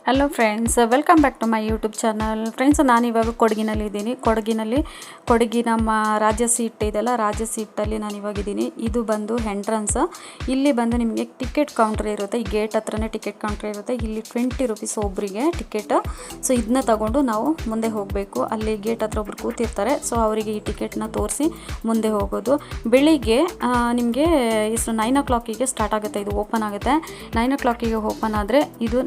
Hello friends, welcome back to my YouTube channel. Friends, ನಾನಿವಾಗ ಕೊಡಗಿನಲ್ಲಿದ್ದೀನಿ. ಕೊಡಗಿ ನಮ್ಮ ರಾಜ್ಯ ಸೀಟ್ ಇದೆಲ್ಲ, ರಾಜ್ಯ ಸೀಟಲ್ಲಿ ನಾನಿವಾಗಿದ್ದೀನಿ. ಇದು ಬಂದು ಎಂಟ್ರನ್ಸ್. ಇಲ್ಲಿ ಬಂದು ನಿಮಗೆ ಟಿಕೆಟ್ ಕೌಂಟರ್ ಇರುತ್ತೆ. ಈ ಗೇಟ್ ಹತ್ರನೇ ಟಿಕೆಟ್ ಕೌಂಟರ್ ಇರುತ್ತೆ. ಇಲ್ಲಿ 20 ರೂಪೀಸ್ ಒಬ್ಬರಿಗೆ ಟಿಕೆಟ್. ಸೊ ಇದನ್ನ ತಗೊಂಡು ನಾವು ಮುಂದೆ ಹೋಗಬೇಕು. ಅಲ್ಲಿ ಗೇಟ್ ಹತ್ರ ಒಬ್ರು ಕೂತಿರ್ತಾರೆ. ಸೊ ಅವರಿಗೆ ಈ ಟಿಕೆಟ್ನ ತೋರಿಸಿ ಮುಂದೆ ಹೋಗೋದು. ಬೆಳಿಗ್ಗೆ ನಿಮಗೆ 9 o'clock ಸ್ಟಾರ್ಟ್ ಆಗುತ್ತೆ. ಇದು ಓಪನ್ ಆಗುತ್ತೆ. 9 o'clock ಓಪನ್ ಆದರೆ ಇದು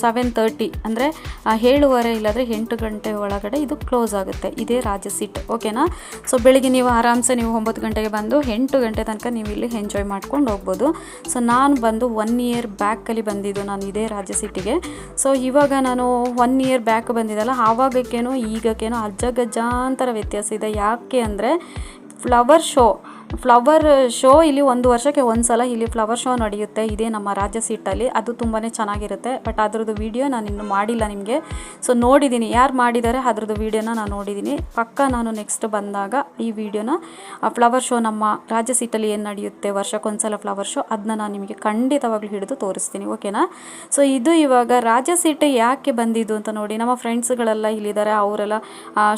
7:30 ಅಂದರೆ 7:15 ಇಲ್ಲಾಂದರೆ 8 ಗಂಟೆ ಒಳಗಡೆ ಇದು ಕ್ಲೋಸ್ ಆಗುತ್ತೆ. ಇದೇ ರಾಜ್ಯ ಸೀಟ್, ಓಕೆನಾ? ಸೊ ಬೆಳಿಗ್ಗೆ ನೀವು ಆರಾಮ್ಸೆ ನೀವು 9 ಗಂಟೆಗೆ ಬಂದು 8 ಗಂಟೆ ತನಕ ನೀವು ಇಲ್ಲಿ ಎಂಜಾಯ್ ಮಾಡ್ಕೊಂಡು ಹೋಗ್ಬೋದು. ಸೊ ನಾನು ಬಂದು 1 year ಬ್ಯಾಕಲ್ಲಿ ಬಂದಿದ್ದು ನಾನು ಇದೇ ರಾಜ್ಯ ಸೀಟಿಗೆ. ಸೊ ಇವಾಗ ನಾನು 1 year ಬ್ಯಾಕ್ ಬಂದಿದ್ದಲ್ಲ, ಆವಾಗಕ್ಕೇನೋ ಈಗಕ್ಕೇನೋ ಅಜ್ಜಗಜಾಂತರ ವ್ಯತ್ಯಾಸ ಇದೆ. ಯಾಕೆ ಅಂದರೆ ಫ್ಲವರ್ ಶೋ ಇಲ್ಲಿ 1 ವರ್ಷಕ್ಕೆ ಒಂದು ಸಲ ಇಲ್ಲಿ ಫ್ಲವರ್ ಶೋ ನಡೆಯುತ್ತೆ. ಇದೇ ನಮ್ಮ ರಾಜ್ಯ ಸೀಟಲ್ಲಿ. ಅದು ತುಂಬಾ ಚೆನ್ನಾಗಿರುತ್ತೆ. ಬಟ್ ಅದ್ರದ್ದು ವೀಡಿಯೋ ನಾನು ಇನ್ನೂ ಮಾಡಿಲ್ಲ ನಿಮಗೆ. ಸೊ ನೋಡಿದ್ದೀನಿ, ಯಾರು ಮಾಡಿದ್ದಾರೆ ಅದ್ರದ್ದು ವೀಡಿಯೋನ ನಾನು ನೋಡಿದ್ದೀನಿ. ನಾನು ನೆಕ್ಸ್ಟ್ ಬಂದಾಗ ಈ ವಿಡಿಯೋನ ಫ್ಲವರ್ ಶೋ ನಮ್ಮ ರಾಜ್ಯ ಸೀಟಲ್ಲಿ ಏನು ನಡೆಯುತ್ತೆ ವರ್ಷಕ್ಕೊಂದ್ಸಲ ಫ್ಲವರ್ ಶೋ, ಅದನ್ನ ನಾನು ನಿಮಗೆ ಖಂಡಿತವಾಗ್ಲೂ ಹಿಡಿದು ತೋರಿಸ್ತೀನಿ, ಓಕೆನಾ? ಸೊ ಇದು ಇವಾಗ ರಾಜ್ಯ ಸೀಟ್ ಯಾಕೆ ಬಂದಿದ್ದು ಅಂತ ನೋಡಿ. ನಮ್ಮ ಫ್ರೆಂಡ್ಸ್ಗಳೆಲ್ಲ ಇಲ್ಲಿದ್ದಾರೆ. ಅವರೆಲ್ಲ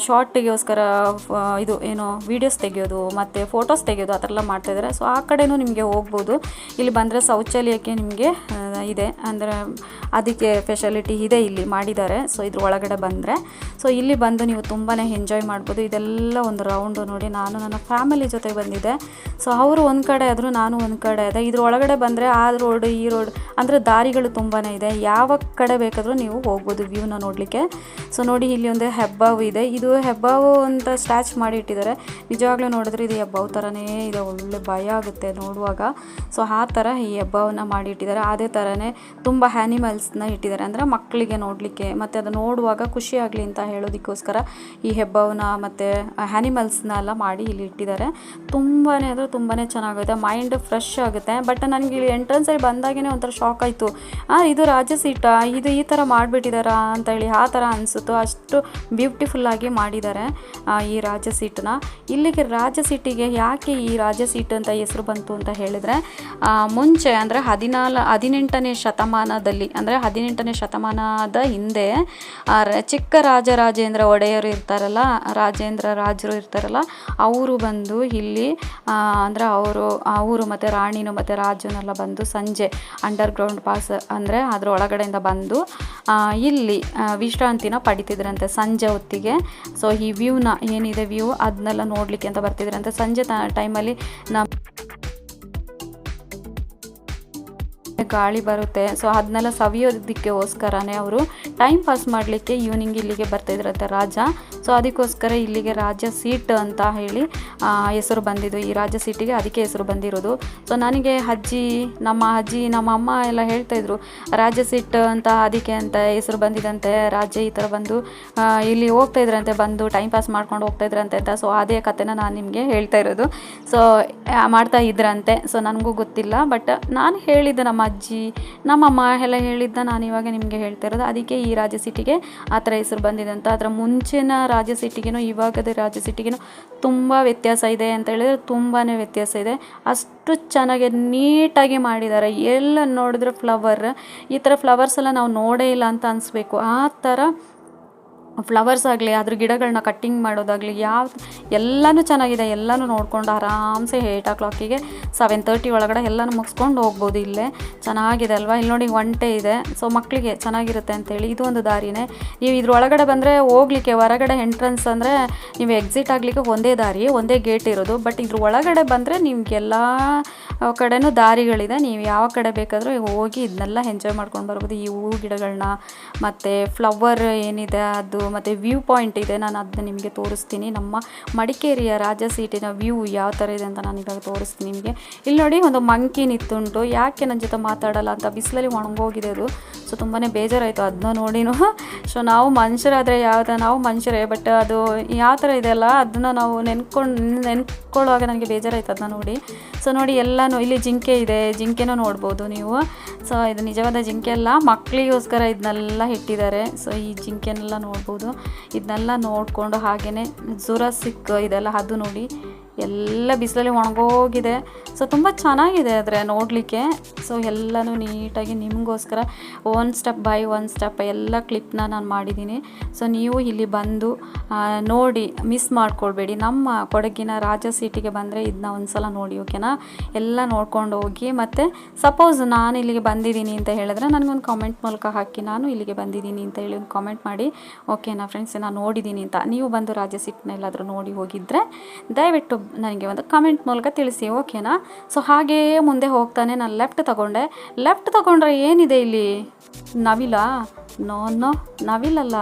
ಶಾರ್ಟಿಗೋಸ್ಕರ ಇದು ಏನು ವೀಡಿಯೋಸ್ ತೆಗೆಯೋದು ಮತ್ತು ಫೋಟೋಸ್ ತೆಗೆಯೋದು ಆ ಥರ ಎಲ್ಲ ಮಾಡ್ತಾಯಿದ್ದಾರೆ. ಸೊ ಆ ಕಡೆನೂ ನಿಮಗೆ ಹೋಗ್ಬೋದು. ಇಲ್ಲಿ ಬಂದರೆ ಶೌಚಾಲಯಕ್ಕೆ ನಿಮಗೆ ಇದೆ, ಅಂದರೆ ಅದಕ್ಕೆ ಫೆಸಿಲಿಟಿ ಇದೆ, ಇಲ್ಲಿ ಮಾಡಿದ್ದಾರೆ. ಸೊ ಇದ್ರ ಒಳಗಡೆ ಬಂದರೆ ಇಲ್ಲಿ ಬಂದು ನೀವು ತುಂಬಾ ಎಂಜಾಯ್ ಮಾಡ್ಬೋದು. ಇದೆಲ್ಲ ಒಂದು ರೌಂಡು ನೋಡಿ. ನಾನು ನನ್ನ ಫ್ಯಾಮಿಲಿ ಜೊತೆ ಬಂದಿದ್ದೆ. ಸೊ ಅವರು ಒಂದು ಕಡೆ ಆದರೂ ನಾನು ಒಂದು ಕಡೆ ಇದೆ. ಇದ್ರ ಒಳಗಡೆ ಬಂದರೆ ಆ ರೋಡ್ ಈ ರೋಡ್ ಅಂದರೆ ದಾರಿಗಳು ತುಂಬಾ ಇದೆ. ಯಾವ ಕಡೆ ಬೇಕಾದರೂ ನೀವು ಹೋಗ್ಬೋದು ವ್ಯೂನ ನೋಡಲಿಕ್ಕೆ. ಸೊ ನೋಡಿ, ಇಲ್ಲಿ ಒಂದು ಹೆಬ್ಬಾವು ಇದೆ. ಇದು ಹೆಬ್ಬಾವು ಅಂತ ಸ್ಟ್ಯಾಚ್ ಮಾಡಿ ಇಟ್ಟಿದ್ದಾರೆ. ನಿಜವಾಗ್ಲೂ ನೋಡಿದ್ರೆ ಇದು ಹೆಬ್ಬಾವು ಥರನೇ ಇದೆ. ಒಳ್ಳೆ ಭಯ ಆಗುತ್ತೆ ನೋಡುವಾಗ. ಸೊ ಆ ಥರ ಈ ಹೆಬ್ಬಾವನ್ನ ಮಾಡಿಟ್ಟಿದ್ದಾರೆ. ಅದೇ ಥರನೇ ತುಂಬ ಆ್ಯನಿಮಲ್ಸ್ನ ಇಟ್ಟಿದ್ದಾರೆ, ಅಂದರೆ ಮಕ್ಕಳಿಗೆ ನೋಡಲಿಕ್ಕೆ ಮತ್ತು ಅದು ನೋಡುವಾಗ ಖುಷಿ ಆಗಲಿ ಅಂತ ಹೇಳೋದಕ್ಕೋಸ್ಕರ ಈ ಹೆಬ್ಬಾವನ್ನ ಮತ್ತು ಆ್ಯನಿಮಲ್ಸ್ನ ಎಲ್ಲ ಮಾಡಿ ಇಲ್ಲಿ ಇಟ್ಟಿದ್ದಾರೆ. ತುಂಬಾ ಅಂದರೆ ತುಂಬಾ ಚೆನ್ನಾಗುತ್ತೆ. ಮೈಂಡ್ ಫ್ರೆಶ್ ಆಗುತ್ತೆ. ಬಟ್ ನನಗೆ ಇಲ್ಲಿ ಎಂಟ್ರೆನ್ಸಲ್ಲಿ ಬಂದಾಗೇ ಒಂಥರ ಶಾಕ್ ಆಯಿತು. ಇದು ರಾಜ್ಯ ಸೀಟಾ, ಇದು ಈ ಥರ ಮಾಡಿಬಿಟ್ಟಿದ್ದಾರಾ ಅಂತೇಳಿ ಆ ಥರ ಅನಿಸುತ್ತೋ. ಅಷ್ಟು ಬ್ಯೂಟಿಫುಲ್ಲಾಗಿ ಮಾಡಿದ್ದಾರೆ ಈ ರಾಜ್ಯ ಸೀಟನ್ನ. ಇಲ್ಲಿಗೆ ರಾಜ್ಯ ಸೀಟಿಗೆ ಯಾಕೆ ಈ ರಾಜ್ಯ ಸೀಟ್ ಅಂತ ಹೆಸರು ಬಂತು ಅಂತ ಹೇಳಿದರೆ, ಮುಂಚೆ ಅಂದರೆ 18ನೇ ಶತಮಾನದಲ್ಲಿ, ಅಂದರೆ 18ನೇ ಶತಮಾನದ ಹಿಂದೆ ಚಿಕ್ಕ ರಾಜರಾಜೇಂದ್ರ ಒಡೆಯರು ಇರ್ತಾರಲ್ಲ, ರಾಜರು ಇರ್ತಾರಲ್ಲ, ಅವರು ಬಂದು ಇಲ್ಲಿ ಅಂದರೆ ಅವರು ಮತ್ತು ರಾಣಿನೂ ಮತ್ತು ರಾಜನೆಲ್ಲ ಬಂದು ಸಂಜೆ ಅಂಡರ್ಗ್ರೌಂಡ್ ಪಾಸ್ ಅಂದರೆ ಅದರ ಒಳಗಡೆಯಿಂದ ಬಂದು ಇಲ್ಲಿ ವಿಶ್ರಾಂತಿನ ಪಡಿತಿದ್ರಂತೆ ಸಂಜೆ ಹೊತ್ತಿಗೆ. ಸೊ ಈ ವ್ಯೂನ ಏನಿದೆ ವ್ಯೂ ಅದನ್ನೆಲ್ಲ ನೋಡಲಿಕ್ಕೆ ಅಂತ ಬರ್ತಿದ್ರಂತೆ. ಸಂಜೆ ಟೈಮಲ್ಲಿ ಗಾಳಿ ಬರುತ್ತೆ. ಸೊ ಅದನ್ನೆಲ್ಲ ಸವಿಯೋದಕ್ಕೋಸ್ಕರನೇ ಅವರು ಟೈಮ್ ಪಾಸ್ ಮಾಡಲಿಕ್ಕೆ ಈವ್ನಿಂಗ್ ಇಲ್ಲಿಗೆ ಬರ್ತಾಯಿದ್ರಂತೆ ರಾಜ. ಸೊ ಅದಕ್ಕೋಸ್ಕರ ಇಲ್ಲಿಗೆ ರಾಜ್ಯ ಸೀಟ್ ಅಂತ ಹೇಳಿ ಹೆಸರು ಬಂದಿದ್ದು. ಈ ರಾಜ್ಯ ಸೀಟಿಗೆ ಅದಕ್ಕೆ ಹೆಸರು ಬಂದಿರೋದು. ಸೊ ನನಗೆ ನಮ್ಮ ಅಮ್ಮ ಎಲ್ಲ ಹೇಳ್ತಾಯಿದ್ರು, ರಾಜ್ಯ ಸೀಟ್ ಅಂತ ಅದಕ್ಕೆ ಅಂತ ಹೆಸರು ಬಂದಿದಂತೆ. ರಾಜ್ಯ ಈ ಥರ ಬಂದು ಇಲ್ಲಿ ಹೋಗ್ತಾಯಿದ್ರಂತೆ, ಬಂದು ಟೈಮ್ ಪಾಸ್ ಮಾಡ್ಕೊಂಡು ಹೋಗ್ತಾಯಿದ್ರಂತೆ ಅಂತ. ಸೊ ಅದೇ ಕಥೆನ ನಾನು ನಿಮಗೆ ಹೇಳ್ತಾ ಇರೋದು. ಸೊ ಮಾಡ್ತಾ ಇದ್ರಂತೆ. ಸೊ ನನಗೂ ಗೊತ್ತಿಲ್ಲ, ಬಟ್ ನಾನು ಹೇಳಿದ್ದೆ, ನಮ್ಮ ಅಜ್ಜಿ ನಮ್ಮಮ್ಮ ಎಲ್ಲ ಹೇಳಿದ್ದ ನಾನು ಇವಾಗ ನಿಮಗೆ ಹೇಳ್ತಾ ಇರೋದು. ಅದಕ್ಕೆ ಈ ರಾಜ್ಯ ಸೀಟಿಗೆ ಆ ಥರ ಹೆಸರು ಬಂದಿದೆ ಅಂತ. ಅದರ ಮುಂಚಿನ ರಾಜ್ಯ ಸೀಟಿಗೇನೋ ಇವಾಗದ ರಾಜ್ಯ ಸೀಟಿಗೇನೋ ತುಂಬ ವ್ಯತ್ಯಾಸ ಇದೆ ಅಂತ ಹೇಳಿದ್ರೆ ತುಂಬಾ ವ್ಯತ್ಯಾಸ ಇದೆ. ಅಷ್ಟು ಚೆನ್ನಾಗಿ ನೀಟಾಗಿ ಮಾಡಿದ್ದಾರೆ. ಎಲ್ಲ ನೋಡಿದ್ರೆ ಫ್ಲವರ್, ಈ ಥರ ಫ್ಲವರ್ಸ್ ಎಲ್ಲ ನಾವು ನೋಡೇ ಇಲ್ಲ ಅಂತ ಅನಿಸ್ಬೇಕು. ಆ ಥರ ಫ್ಲವರ್ಸ್ ಆಗಲಿ, ಅದ್ರ ಗಿಡಗಳನ್ನ ಕಟ್ಟಿಂಗ್ ಮಾಡೋದಾಗಲಿ, ಎಲ್ಲನೂ ಚೆನ್ನಾಗಿದೆ. ಎಲ್ಲನೂ ನೋಡ್ಕೊಂಡು ಆರಾಮ್ಸೆ 8 o'clock 7:30 ಒಳಗಡೆ ಎಲ್ಲನೂ ಮುಗಿಸ್ಕೊಂಡು ಹೋಗ್ಬೋದು. ಇಲ್ಲೇ ಚೆನ್ನಾಗಿದೆ ಅಲ್ವಾ? ಇಲ್ಲಿ ನೋಡಿ ಒಂಟೆ ಇದೆ. ಸೊ ಮಕ್ಕಳಿಗೆ ಚೆನ್ನಾಗಿರುತ್ತೆ ಅಂತೇಳಿ ಇದು ಒಂದು ದಾರಿನೇ. ನೀವು ಇದ್ರ ಒಳಗಡೆ ಬಂದರೆ ಹೋಗ್ಲಿಕ್ಕೆ ಹೊರಗಡೆ ಎಂಟ್ರೆನ್ಸ್ ಅಂದರೆ ನೀವು ಎಕ್ಸಿಟ್ ಆಗಲಿಕ್ಕೆ ಒಂದೇ ದಾರಿ, ಒಂದೇ ಗೇಟ್ ಇರೋದು. ಬಟ್ ಇದ್ರ ಒಳಗಡೆ ಬಂದರೆ ನಿಮಗೆಲ್ಲ ಕಡೆನೂ ದಾರಿಗಳಿದೆ. ನೀವು ಯಾವ ಕಡೆ ಬೇಕಾದರೂ ಹೋಗಿ ಇದನ್ನೆಲ್ಲ ಎಂಜಾಯ್ ಮಾಡ್ಕೊಂಡು ಬರ್ಬೋದು. ಈ ಹೂವು ಗಿಡಗಳನ್ನ ಮತ್ತು ಫ್ಲವರ್ ಏನಿದೆ ಅದು, ಮತ್ತು ವ್ಯೂ ಪಾಯಿಂಟ್ ಇದೆ. ನಾನು ಅದನ್ನ ನಿಮಗೆ ತೋರಿಸ್ತೀನಿ. ನಮ್ಮ ಮಡಿಕೇರಿಯ ರಾಜ್ಯ ಸೀಟಿನ ವ್ಯೂ ಯಾವ ಥರ ಇದೆ ಅಂತ ನಾನು ಇವಾಗ ತೋರಿಸ್ತೀನಿ ನಿಮಗೆ. ಇಲ್ಲಿ ನೋಡಿ, ಒಂದು ಮಂಕಿ ನಿಂತುಂಟು. ಯಾಕೆ ನನ್ನ ಜೊತೆ ಮಾತಾಡಲ್ಲ ಅಂತ, ಬಿಸಿಲಲ್ಲಿ ಒಣಗೋಗಿದೆ ಅದು. ಸೊ ತುಂಬಾ ಬೇಜಾರಾಯಿತು ಅದನ್ನ ನೋಡಿನೂ. ಸೊ ನಾವು ಮನುಷ್ಯರಾದರೆ ನಾವು ಮನುಷ್ಯರೇ, ಬಟ್ ಅದು ಯಾವ ಥರ ಇದೆಯಲ್ಲ ಅದನ್ನು ನಾವು ನೆನ್ಕೊಳ್ಳುವಾಗ ನನಗೆ ಬೇಜಾರಾಯಿತು ಅದನ್ನ ನೋಡಿ. ಸೊ ನೋಡಿ, ಎಲ್ಲನೂ ಇಲ್ಲಿ ಜಿಂಕೆ ಇದೆ, ಜಿಂಕೆನೂ ನೋಡ್ಬೋದು ನೀವು. ಸೊ ಇದು ನಿಜವಾದ ಜಿಂಕೆ ಅಲ್ಲ, ಮಕ್ಕಳಿಗೋಸ್ಕರ ಇದನ್ನೆಲ್ಲ ಇಟ್ಟಿದ್ದಾರೆ. ಸೊ ಈ ಜಿಂಕೆನೆಲ್ಲ ನೋಡ್ಬೋದು. ಇದನ್ನೆಲ್ಲ ನೋಡಿಕೊಂಡು ಹಾಗೆಯೇ ಜುರಾಸಿಕ್ ಇದೆಲ್ಲ ಅದು ನೋಡಿ. ಎಲ್ಲ ಬಿಸಿಲಲ್ಲಿ ಒಣಗೋಗಿದೆ. ಸೊ ತುಂಬ ಚೆನ್ನಾಗಿದೆ ಆದರೆ ನೋಡಲಿಕ್ಕೆ. ಸೊ ಎಲ್ಲನೂ ನೀಟಾಗಿ ನಿಮಗೋಸ್ಕರ one step by one step ಎಲ್ಲ ಕ್ಲಿಪ್ನ ನಾನು ಮಾಡಿದ್ದೀನಿ. ಸೊ ನೀವು ಇಲ್ಲಿ ಬಂದು ನೋಡಿ ಮಿಸ್ ಮಾಡ್ಕೊಳ್ಬೇಡಿ. ನಮ್ಮ ಕೊಡಗಿನ ರಾಜ ಸೀಟಿಗೆ ಬಂದರೆ ಇದನ್ನ ಒಂದು ಸಲ ನೋಡಿ, ಓಕೆನಾ? ಎಲ್ಲ ನೋಡ್ಕೊಂಡು ಹೋಗಿ. ಮತ್ತು ಸಪೋಸ್ ನಾನು ಇಲ್ಲಿಗೆ ಬಂದಿದ್ದೀನಿ ಅಂತ ಹೇಳಿದ್ರೆ ನನಗೊಂದು ಕಾಮೆಂಟ್ ಮೂಲಕ ಹಾಕಿ, ನಾನು ಇಲ್ಲಿಗೆ ಬಂದಿದ್ದೀನಿ ಅಂತ ಹೇಳಿ ಒಂದು ಕಾಮೆಂಟ್ ಮಾಡಿ, ಓಕೆನಾ ಫ್ರೆಂಡ್ಸ್? ನಾನು ನೋಡಿದ್ದೀನಿ ಅಂತ. ನೀವು ಬಂದು ರಾಜ ಸೀಟ್ನ ಎಲ್ಲಾದರೂ ನೋಡಿ ಹೋಗಿದ್ದರೆ ದಯವಿಟ್ಟು ನನಗೆ ಒಂದು ಕಮೆಂಟ್ ಮೂಲಕ ತಿಳಿಸಿ, ಓಕೆನಾ? ಸೊ ಹಾಗೆಯೇ ಮುಂದೆ ಹೋಗ್ತಾನೆ ನಾನು ಲೆಫ್ಟ್ ತಗೊಂಡ್ರೆ ಏನಿದೆ ಇಲ್ಲಿ? ನವಿಲ? ನೋ ನವಿಲಲ್ಲ.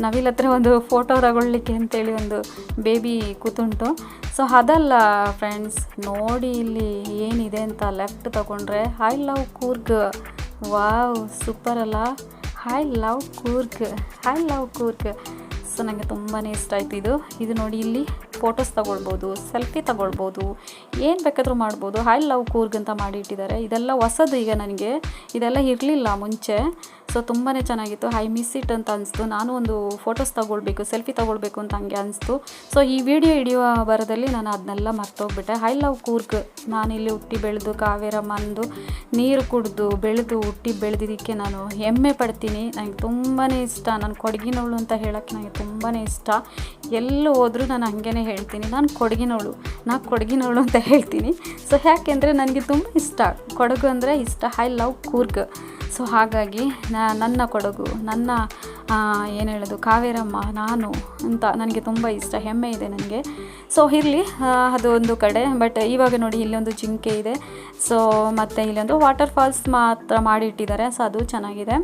ನವಿಲ ಹತ್ರ ಒಂದು ಫೋಟೋ ತಗೊಳ್ಳಿಕ್ಕೆ ಅಂತೇಳಿ ಒಂದು ಬೇಬಿ ಕೂತುಂಟು. ಸೊ ಅದಲ್ಲ ಫ್ರೆಂಡ್ಸ್, ನೋಡಿ ಇಲ್ಲಿ ಏನಿದೆ ಅಂತ. ಲೆಫ್ಟ್ ತಗೊಂಡ್ರೆ I love Coorg. Wow, super ಅಲ್ಲ? I love Coorg. ಸೊ ನನಗೆ ತುಂಬಾ ಇಷ್ಟ ಆಯ್ತು ಇದು ನೋಡಿ. ಇಲ್ಲಿ ಫೋಟೋಸ್ ತಗೊಳ್ಬೋದು, ಸೆಲ್ಫಿ ತಗೊಳ್ಬೋದು, ಏನು ಬೇಕಾದರೂ ಮಾಡ್ಬೋದು. ಐ ಲವ್ ಕೂರ್ಗ್ ಅಂತ ಮಾಡಿ ಇಟ್ಟಿದ್ದಾರೆ. ಇದೆಲ್ಲ ಹೊಸದು ಈಗ ನನಗೆ, ಇದೆಲ್ಲ ಇರಲಿಲ್ಲ ಮುಂಚೆ. ಸೊ ತುಂಬಾ ಚೆನ್ನಾಗಿತ್ತು. ಐ ಮಿಸ್ ಇಟ್ ಅಂತ ಅನಿಸ್ತು. ನಾನು ಒಂದು ಫೋಟೋಸ್ ತಗೊಳ್ಬೇಕು, ಸೆಲ್ಫಿ ತಗೊಳ್ಬೇಕು ಅಂತ ಹಂಗೆ ಅನಿಸ್ತು. ಸೊ ಈ ವಿಡಿಯೋ ಹಿಡಿಯುವ ಬರದಲ್ಲಿ ನಾನು ಅದನ್ನೆಲ್ಲ ಮರ್ತೋಗ್ಬಿಟ್ಟೆ. I love Coorg. ನಾನಿಲ್ಲಿ ಹುಟ್ಟಿ ಬೆಳೆದು ಕಾವೇರಮ್ಮಂದು ನೀರು ಕುಡಿದು ಬೆಳೆದು ಹುಟ್ಟಿ ಬೆಳೆದಿದ್ದಕ್ಕೆ ನಾನು ಹೆಮ್ಮೆ ಪಡ್ತೀನಿ. ನನಗೆ ತುಂಬಾ ಇಷ್ಟ. ನಾನು ಕೊಡಗಿನವಳು ಅಂತ ಹೇಳೋಕ್ಕೆ ನನಗೆ ತುಂಬಾ ಇಷ್ಟ. ಎಲ್ಲೂ ಹೋದರೂ ನಾನು ಹಾಗೇ ಹೇಳ್ತೀನಿ, ನಾನು ಕೊಡಗಿನವಳು ಅಂತ ಹೇಳ್ತೀನಿ. ಸೊ ಯಾಕೆಂದರೆ ನನಗೆ ತುಂಬ ಇಷ್ಟ, ಕೊಡಗು ಅಂದರೆ ಇಷ್ಟ. I love Coorg. ಸೊ ಹಾಗಾಗಿ ನನ್ನ ಕೊಡಗು, ನನ್ನ ಏನು ಹೇಳೋದು, ಕಾವೇರಮ್ಮ ನಾನು ಅಂತ ನನಗೆ ತುಂಬ ಇಷ್ಟ, ಹೆಮ್ಮೆ ಇದೆ ನನಗೆ. ಸೊ ಇರಲಿ, ಅದು ಒಂದು ಕಡೆ. ಬಟ್ ಇವಾಗ ನೋಡಿ ಇಲ್ಲೊಂದು ಜಿಂಕೆ ಇದೆ. ಸೊ ಮತ್ತು ಇಲ್ಲೊಂದು ವಾಟರ್ ಫಾಲ್ಸ್ ಮಾತ್ರ ಮಾಡಿಟ್ಟಿದ್ದಾರೆ. ಸೊ ಅದು ಚೆನ್ನಾಗಿದೆ.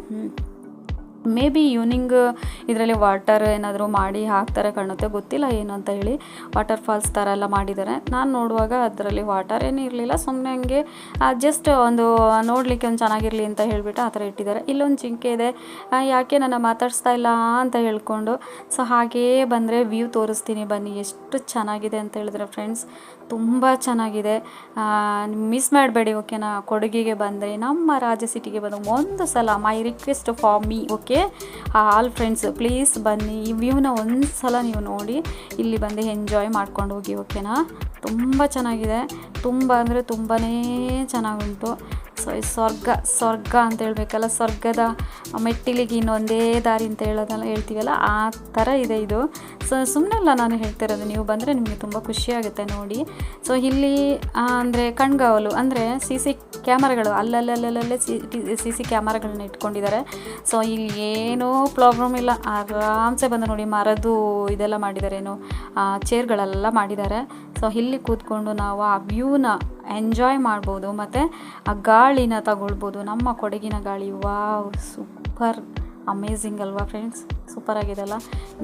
ಮೇ ಬಿ ಈವ್ನಿಂಗ್ ಇದರಲ್ಲಿ ವಾಟರ್ ಏನಾದರೂ ಮಾಡಿ ಹಾಕ್ತಾರೆ ಕಾಣುತ್ತೆ, ಗೊತ್ತಿಲ್ಲ ಏನು ಅಂತ ಹೇಳಿ. ವಾಟರ್ ಫಾಲ್ಸ್ ಥರ ಎಲ್ಲ ಮಾಡಿದ್ದಾರೆ. ನಾನು ನೋಡುವಾಗ ಅದರಲ್ಲಿ ವಾಟರ್ ಏನೂ ಇರಲಿಲ್ಲ, ಸುಮ್ಮನೆ ಹಂಗೆ ಜಸ್ಟ್ ಒಂದು ನೋಡಲಿಕ್ಕೆ ಒಂದು ಚೆನ್ನಾಗಿರಲಿ ಅಂತ ಹೇಳಿಬಿಟ್ಟು ಆ ಥರ ಇಟ್ಟಿದ್ದಾರೆ. ಇಲ್ಲೊಂದು ಜಿಂಕೆ ಇದೆ, ಯಾಕೆ ನನ್ನ ಮಾತಾಡಿಸ್ತಾ ಇಲ್ಲ ಅಂತ ಹೇಳ್ಕೊಂಡು. ಸೊ ಹಾಗೇ ಬಂದರೆ ವ್ಯೂ ತೋರಿಸ್ತೀನಿ ಬನ್ನಿ, ಎಷ್ಟು ಚೆನ್ನಾಗಿದೆ ಅಂತ ಹೇಳಿದ್ರೆ ಫ್ರೆಂಡ್ಸ್. ತುಂಬ ಚೆನ್ನಾಗಿದೆ. ಮಿಸ್ ಮಾಡಬೇಡಿ, ಓಕೆನಾ? ಕೊಡಗಿಗೆ ಬಂದರೆ, ನಮ್ಮ ರಾಜ ಸಿಟಿಗೆ ಬಂದು ಒಂದು ಸಲ my request for me, okay? All friends please ಬನ್ನಿ, ಈ ವ್ಯೂನ ಒಂದು ಸಲ ನೀವು ನೋಡಿ ಇಲ್ಲಿ ಬಂದು ಎಂಜಾಯ್ ಮಾಡ್ಕೊಂಡು ಹೋಗಿ, ಓಕೆನಾ? ತುಂಬ ಚೆನ್ನಾಗಿದೆ. ತುಂಬ ಅಂದರೆ ತುಂಬಾ ಚೆನ್ನಾಗುಂಟು. ಸೊ ಈ ಸ್ವರ್ಗ ಅಂತ ಹೇಳ್ಬೇಕಲ್ಲ, ಸ್ವರ್ಗದ ಮೆಟ್ಟಿಲಿಗೆ ಇನ್ನೊಂದೇ ದಾರಿ ಅಂತ ಹೇಳ್ತೀವಲ್ಲ, ಆ ಥರ ಇದೆ ಇದು. ಸೊ ಸುಮ್ಮನೆಲ್ಲ ನಾನು ಹೇಳ್ತಿರೋದು, ನೀವು ಬಂದರೆ ನಿಮಗೆ ತುಂಬ ಖುಷಿಯಾಗುತ್ತೆ ನೋಡಿ. ಸೊ ಇಲ್ಲಿ ಅಂದರೆ ಕಣ್ಗಾವಲು ಅಂದರೆ CC ಕ್ಯಾಮರಾಗಳು ಅಲ್ಲಲ್ಲೇ CC ಕ್ಯಾಮರಾಗಳನ್ನ ಇಟ್ಕೊಂಡಿದ್ದಾರೆ. ಸೊ ಇಲ್ಲಿ ಏನೂ ಪ್ರಾಬ್ಲಮ್ ಇಲ್ಲ, ಆರಾಮ್ಸೆ ಬಂದು ನೋಡಿ. ಮರದ್ದು ಇದೆಲ್ಲ ಮಾಡಿದ್ದಾರೆ, ಏನು ಚೇರ್ಗಳೆಲ್ಲ ಮಾಡಿದ್ದಾರೆ. ಸೊ ಇಲ್ಲಿ ಕೂತ್ಕೊಂಡು ನಾವು ಆ ವ್ಯೂನ ಎಂಜಾಯ್ ಮಾಡ್ಬೋದು, ಮತ್ತು ಆ ಗಾಳಿನ ತಗೊಳ್ಬೋದು. ನಮ್ಮ ಕೊಡಗಿನ ಗಾಳಿ, ವಾವ್, ಸೂಪರ್ ಅಮೇಝಿಂಗ್ ಅಲ್ವಾ ಫ್ರೆಂಡ್ಸ್? ಸೂಪರ್ ಆಗಿದೆಲ್ಲ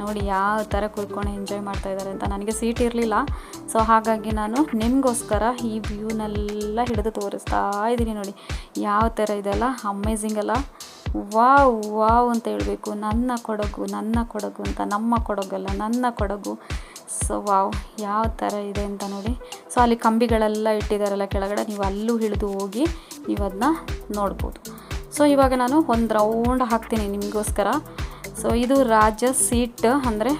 ನೋಡಿ, ಯಾವ ಥರ ಕೂತ್ಕೊಂಡು ಎಂಜಾಯ್ ಮಾಡ್ತಾಯಿದ್ದಾರೆ ಅಂತ. ನನಗೆ ಸೀಟ್ ಇರಲಿಲ್ಲ, ಸೊ ಹಾಗಾಗಿ ನಾನು ನಿಮಗೋಸ್ಕರ ಈ ವ್ಯೂನೆಲ್ಲ ಹಿಡಿದು ತೋರಿಸ್ತಾ ಇದ್ದೀನಿ. ನೋಡಿ ಯಾವ ಥರ ಇದೆಲ್ಲ, ಅಮೇಝಿಂಗ್ ಅಲ್ಲ? ವಾವ್ ಅಂತ ಹೇಳಬೇಕು. ನನ್ನ ಕೊಡಗು ಅಂತ, ನಮ್ಮ ಕೊಡಗಲ್ಲ, ನನ್ನ ಕೊಡಗು. ಸೊ ವಾವ್, ಯಾವ ಥರ ಇದೆ ಅಂತ ನೋಡಿ. ಸೊ ಅಲ್ಲಿ ಕಂಬಿಗಳೆಲ್ಲ ಇಟ್ಟಿದ್ದಾರಲ್ಲ ಕೆಳಗಡೆ, ನೀವು ಅಲ್ಲೂ ಇಳಿದು ಹೋಗಿ ನೀವು ಅದನ್ನ ನೋಡ್ಬೋದು. ಸೊ ಇವಾಗ ನಾನು ಒಂದು ರೌಂಡ್ ಹಾಕ್ತೀನಿ ನಿಮಗೋಸ್ಕರ. ಸೊ ಇದು ರಾಜ ಸೀಟ್, ಅಂದರೆ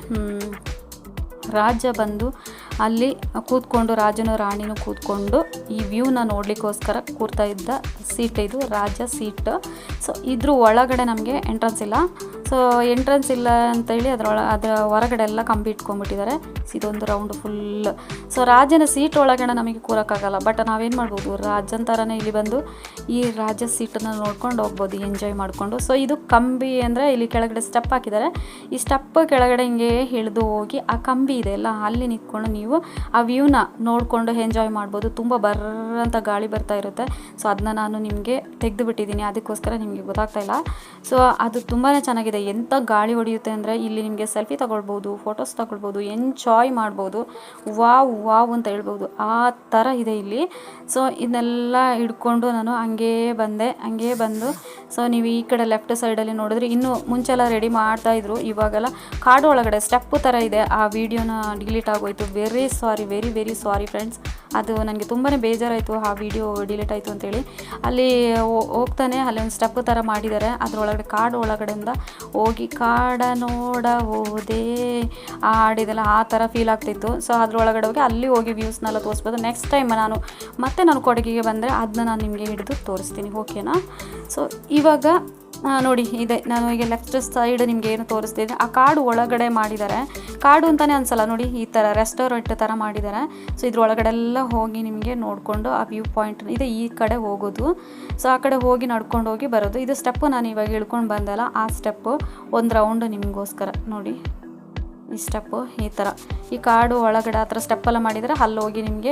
ರಾಜ ಬಂದು ಅಲ್ಲಿ ಕೂತ್ಕೊಂಡು, ರಾಜನೂ ರಾಣಿನೂ ಕೂತ್ಕೊಂಡು ಈ ವ್ಯೂನ ನೋಡಲಿಕ್ಕೋಸ್ಕರ ಕೂರ್ತಾ ಇದ್ದ ಸೀಟ್ ಇದು, ರಾಜ ಸೀಟ್. ಸೊ ಇದ್ರ ಒಳಗಡೆ ನಮಗೆ ಎಂಟ್ರೆನ್ಸ್ ಇಲ್ಲ. ಸೊ ಎಂಟ್ರೆನ್ಸ್ ಇಲ್ಲ ಅಂತೇಳಿ ಅದರ ಹೊರಗಡೆ ಎಲ್ಲ ಕಂಬಿ ಇಟ್ಕೊಂಡ್ಬಿಟ್ಟಿದ್ದಾರೆ. ಇದೊಂದು ರೌಂಡ್ ಫುಲ್. ಸೊ ರಾಜನ ಸೀಟ್ ಒಳಗಡೆ ನಮಗೆ ಕೂರೋಕ್ಕಾಗಲ್ಲ, ಬಟ್ ನಾವೇನು ಮಾಡ್ಬೋದು, ರಾಜನ ಥರನೇ ಇಲ್ಲಿ ಬಂದು ಈ ರಾಜ ಸೀಟನ್ನು ನೋಡ್ಕೊಂಡು ಹೋಗ್ಬೋದು, ಎಂಜಾಯ್ ಮಾಡಿಕೊಂಡು. ಸೊ ಇದು ಕಂಬಿ ಅಂದರೆ ಇಲ್ಲಿ ಕೆಳಗಡೆ ಸ್ಟೆಪ್ ಹಾಕಿದ್ದಾರೆ. ಈ ಸ್ಟೆಪ್ ಕೆಳಗಡೆ ಹಿಂಗೆ ಇಳಿದು ಹೋಗಿ ಆ ಕಂಬಿ ಇದೆ ಅಲ್ಲ, ಅಲ್ಲಿ ನಿಂತ್ಕೊಂಡು ನೀವು ಆ ವ್ಯೂನ ನೋಡಿಕೊಂಡು ಎಂಜಾಯ್ ಮಾಡ್ಬೋದು. ತುಂಬ ಬರ್ರಂತ ಗಾಳಿ ಬರ್ತಾ ಇರುತ್ತೆ. ಸೊ ಅದನ್ನ ನಾನು ನಿಮಗೆ ತೆಗೆದುಬಿಟ್ಟಿದ್ದೀನಿ, ಅದಕ್ಕೋಸ್ಕರ ನಿಮಗೆ ಗೊತ್ತಾಗ್ತಾಯಿಲ್ಲ. ಸೊ ಅದು ತುಂಬಾ ಚೆನ್ನಾಗಿದೆ. ಎಂಥ ಗಾಳಿ ಹೊಡೆಯುತ್ತೆ ಅಂದರೆ ಇಲ್ಲಿ ನಿಮಗೆ ಸೆಲ್ಫಿ ತಗೊಳ್ಬೋದು, ಫೋಟೋಸ್ ತಗೊಳ್ಬೋದು, ಎಂಜಾಯ್ ಮಾಡ್ಬೋದು. ವಾವ್ ಅಂತ ಹೇಳ್ಬೋದು, ಆ ಥರ ಇದೆ ಇಲ್ಲಿ. ಸೊ ಇದನ್ನೆಲ್ಲ ಹಿಡ್ಕೊಂಡು ನಾನು ಹಂಗೇ ಬಂದು ಸೊ ನೀವು ಈ ಕಡೆ ಲೆಫ್ಟ್ ಸೈಡಲ್ಲಿ ನೋಡಿದ್ರೆ, ಇನ್ನೂ ಮುಂಚೆಲ್ಲ ರೆಡಿ ಮಾಡ್ತಾಯಿದ್ರು, ಇವಾಗೆಲ್ಲ ಕಾಡು ಒಳಗಡೆ ಸ್ಟೆಪ್ಪು ಥರ ಇದೆ. ಆ ವಿಡಿಯೋನ ಡಿಲೀಟ್ ಆಗೋಯ್ತು. Very sorry friends. ಅದು ನನಗೆ ತುಂಬಾ ಬೇಜಾರಾಯಿತು ಆ ವಿಡಿಯೋ ಡಿಲೀಟ್ ಆಯಿತು ಅಂತೇಳಿ. ಅಲ್ಲಿ ಹೋಗ್ತಾನೆ ಅಲ್ಲಿ ಒಂದು ಸ್ಟೆಪ್ ಥರ ಮಾಡಿದ್ದಾರೆ, ಅದರೊಳಗಡೆ ಕಾಡು ಒಳಗಡೆಯಿಂದ ಹೋಗಿ ಕಾಡ ನೋಡ ಹೋದೆ ಹಾಡಿದೆಲ್ಲ ಆ ಥರ ಫೀಲ್ ಆಗ್ತಿತ್ತು. ಸೊ ಅದರೊಳಗಡೆ ಹೋಗಿ ಅಲ್ಲಿ ಹೋಗಿ ವ್ಯೂಸ್ನೆಲ್ಲ ತೋರಿಸ್ಬೋದು. ನೆಕ್ಸ್ಟ್ ಟೈಮ್ ನಾನು ಕೊಡಗಿಗೆ ಬಂದರೆ ಅದನ್ನ ನಾನು ನಿಮಗೆ ಹಿಡಿದು ತೋರಿಸ್ತೀನಿ, ಓಕೆನಾ. ಸೊ ಇವಾಗ ನೋಡಿ ಇದೆ, ನಾನು ಈಗ ಲೆಫ್ಟ್ ಸೈಡ್ ನಿಮಗೆ ಏನು ತೋರಿಸ್ತಿದ್ದೆ ಆ ಕಾಡು ಒಳಗಡೆ ಮಾಡಿದ್ದಾರೆ. ಕಾಡು ಅಂತಲೇ ಅನ್ಸಲ್ಲ ನೋಡಿ, ಈ ಥರ ರೆಸ್ಟೋರೆಂಟ್ ಥರ ಮಾಡಿದ್ದಾರೆ. ಸೊ ಇದ್ರೊಳಗಡೆ ಎಲ್ಲ ಹೋಗಿ ನಿಮಗೆ ನೋಡಿಕೊಂಡು ಆ ವ್ಯೂ ಪಾಯಿಂಟ್ ಇದೆ, ಈ ಕಡೆ ಹೋಗೋದು. ಸೊ ಆ ಕಡೆ ಹೋಗಿ ನಡ್ಕೊಂಡು ಹೋಗಿ ಬರೋದು. ಇದು ಸ್ಟೆಪ್ಪು ನಾನು ಇವಾಗ ಇಳ್ಕೊಂಡು ಬಂದಲ್ಲ, ಆ ಸ್ಟೆಪ್ಪು ಒಂದು ರೌಂಡು ನಿಮಗೋಸ್ಕರ ನೋಡಿ. ಈ ಸ್ಟೆಪ್ಪು ಈ ಥರ ಈ ಕಾಡು ಒಳಗಡೆ ಆ ಥರ ಸ್ಟೆಪ್ಪೆಲ್ಲ ಮಾಡಿದರೆ ಅಲ್ಲಿ ಹೋಗಿ ನಿಮಗೆ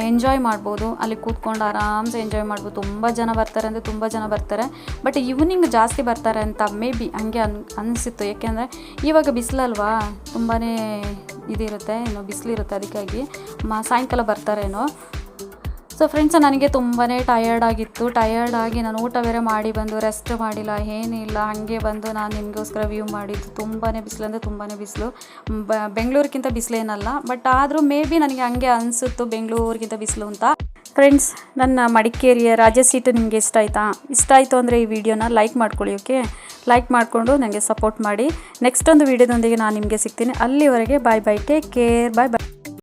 ಎಂಜಾಯ್ ಮಾಡ್ಬೋದು. ಅಲ್ಲಿ ಕೂತ್ಕೊಂಡು ಆರಾಮ್ಸೆ ಎಂಜಾಯ್ ಮಾಡ್ಬೋದು. ತುಂಬ ಜನ ಬರ್ತಾರೆ ಅಂದರೆ ತುಂಬ ಜನ ಬರ್ತಾರೆ, ಬಟ್ ಈವ್ನಿಂಗ್ ಜಾಸ್ತಿ ಬರ್ತಾರೆ ಅಂತ ಮೇ ಬಿ ಹಂಗೆ ಅನಿಸಿತ್ತು. ಯಾಕೆಂದರೆ ಇವಾಗ ಬಿಸಿಲಲ್ವಾ, ತುಂಬಾ ಇದಿರುತ್ತೆ, ಏನೋ ಬಿಸಿಲಿರುತ್ತೆ, ಅದಕ್ಕಾಗಿ ಸಾಯಂಕಾಲ ಬರ್ತಾರೇನೋ. ಸೊ ಫ್ರೆಂಡ್ಸ್, ನನಗೆ ತುಂಬಾ ಟಯರ್ಡ್ ಆಗಿ ನಾನು ಊಟ ಬೇರೆ ಮಾಡಿ ಬಂದು ರೆಸ್ಟ್ ಮಾಡಿಲ್ಲ, ಏನಿಲ್ಲ, ಹಾಗೆ ಬಂದು ನಾನು ನಿಮಗೋಸ್ಕರ ವ್ಯೂ ಮಾಡಿದ್ದು. ತುಂಬಾ ಬಿಸಿಲು ಅಂದರೆ ತುಂಬಾ ಬಿಸಿಲು, ಬೆಂಗಳೂರಿಗಿಂತ ಬಿಸಿಲೇನಲ್ಲ, ಬಟ್ ಆದರೂ ಮೇ ಬಿ ನನಗೆ ಹಂಗೆ ಅನಿಸುತ್ತು ಬೆಂಗಳೂರಿಗಿಂತ ಬಿಸಿಲು ಅಂತ. ಫ್ರೆಂಡ್ಸ್, ನನ್ನ ಮಡಿಕೇರಿಯ ರಾಜ ಸೀಟು ನಿಮಗೆ ಇಷ್ಟ ಆಯಿತು ಅಂದರೆ ಈ ವಿಡಿಯೋನ ಲೈಕ್ ಮಾಡ್ಕೊಳ್ಳಿ, ಓಕೆ. ಲೈಕ್ ಮಾಡಿಕೊಂಡು ನನಗೆ ಸಪೋರ್ಟ್ ಮಾಡಿ. ನೆಕ್ಸ್ಟ್ ಒಂದು ವಿಡಿಯೋದೊಂದಿಗೆ ನಾನು ನಿಮಗೆ ಸಿಗ್ತೀನಿ. ಅಲ್ಲಿವರೆಗೆ ಬಾಯ್, ಟೇಕ್ ಕೇರ್, ಬಾಯ್.